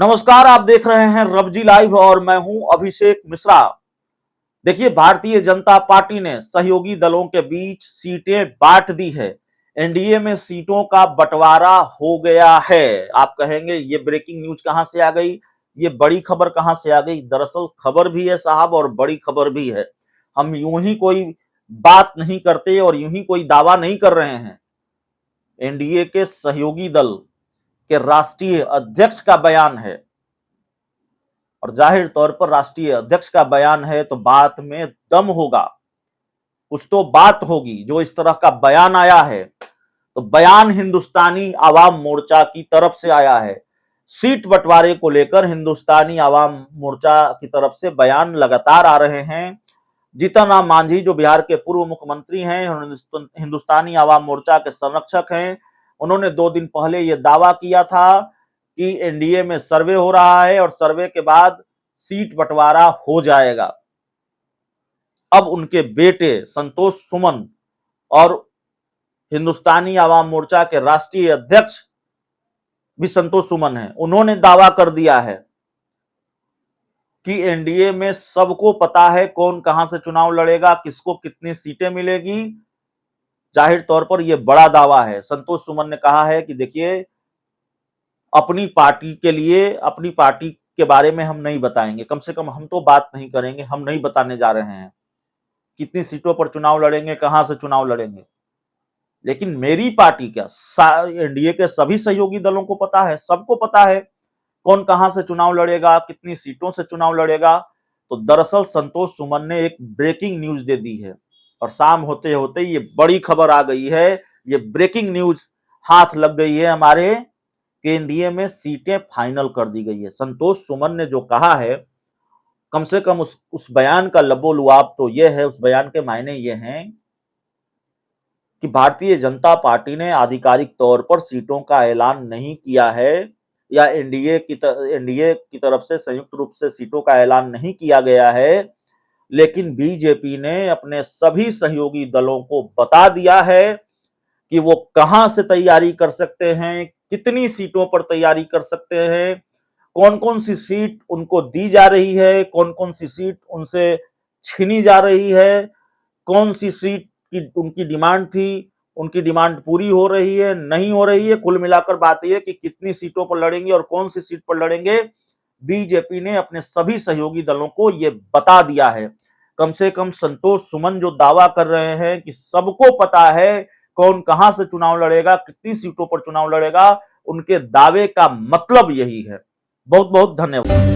नमस्कार, आप देख रहे हैं रबजी लाइव और मैं हूं अभिषेक मिश्रा। देखिए, भारतीय जनता पार्टी ने सहयोगी दलों के बीच सीटें बांट दी है। एनडीए में सीटों का बंटवारा हो गया है। आप कहेंगे ये ब्रेकिंग न्यूज कहां से आ गई, ये बड़ी खबर कहां से आ गई। दरअसल खबर भी है साहब और बड़ी खबर भी है। हम यूं ही कोई बात नहीं करते और यूं ही कोई दावा नहीं कर रहे हैं। एनडीए के सहयोगी दल के राष्ट्रीय अध्यक्ष का बयान है और जाहिर तौर पर राष्ट्रीय अध्यक्ष का बयान है तो बात में दम होगा, कुछ तो बात होगी। जो इस तरह का बयान आया है तो बयान हिंदुस्तानी आवाम मोर्चा की तरफ से आया है। सीट बंटवारे को लेकर हिंदुस्तानी आवाम मोर्चा की तरफ से बयान लगातार आ रहे हैं। जीतन राम मांझी जो बिहार के पूर्व मुख्यमंत्री हैं, हिंदुस्तानी आवाम मोर्चा के संरक्षक हैं, उन्होंने 2 दिन पहले यह दावा किया था कि एनडीए में सर्वे हो रहा है और सर्वे के बाद सीट बंटवारा हो जाएगा। अब उनके बेटे संतोष सुमन और हिंदुस्तानी आवाम मोर्चा के राष्ट्रीय अध्यक्ष भी संतोष सुमन हैं, उन्होंने दावा कर दिया है कि एनडीए में सबको पता है कौन कहां से चुनाव लड़ेगा, किसको कितनी सीटें मिलेगी। जाहिर तौर पर यह बड़ा दावा है। संतोष सुमन ने कहा है कि देखिए, अपनी पार्टी के लिए, अपनी पार्टी के बारे में हम नहीं बताएंगे, कम से कम हम तो बात नहीं करेंगे, हम नहीं बताने जा रहे हैं कितनी सीटों पर चुनाव लड़ेंगे, कहां से चुनाव लड़ेंगे। लेकिन मेरी पार्टी क्या, एनडीए के सभी सहयोगी दलों को पता है, सबको पता है कौन कहां से चुनाव लड़ेगा, कितनी सीटों से चुनाव लड़ेगा। तो दरअसल संतोष सुमन ने एक ब्रेकिंग न्यूज दे दी है और शाम होते होते ये बड़ी खबर आ गई है। ये ब्रेकिंग न्यूज हाथ लग गई है हमारे कि एनडीए में सीटें फाइनल कर दी गई है। संतोष सुमन ने जो कहा है, कम से कम उस बयान का लबोलुआब तो यह है, उस बयान के मायने ये हैं कि भारतीय जनता पार्टी ने आधिकारिक तौर पर सीटों का ऐलान नहीं किया है या एनडीए की तरफ से संयुक्त रूप से सीटों का ऐलान नहीं किया गया है, लेकिन बीजेपी ने अपने सभी सहयोगी दलों को बता दिया है कि वो कहां से तैयारी कर सकते हैं, कितनी सीटों पर तैयारी कर सकते हैं, कौन कौन सी सीट उनको दी जा रही है, कौन कौन सी सीट उनसे छीनी जा रही है, कौन सी सीट की उनकी डिमांड थी, उनकी डिमांड पूरी हो रही है, नहीं हो रही है। कुल मिलाकर बात यह है कि कितनी सीटों पर लड़ेंगे और कौन सी सीट पर लड़ेंगे, बीजेपी ने अपने सभी सहयोगी दलों को यह बता दिया है। कम से कम संतोष सुमन जो दावा कर रहे हैं कि सबको पता है कौन कहां से चुनाव लड़ेगा, कितनी सीटों पर चुनाव लड़ेगा, उनके दावे का मतलब यही है। बहुत बहुत धन्यवाद।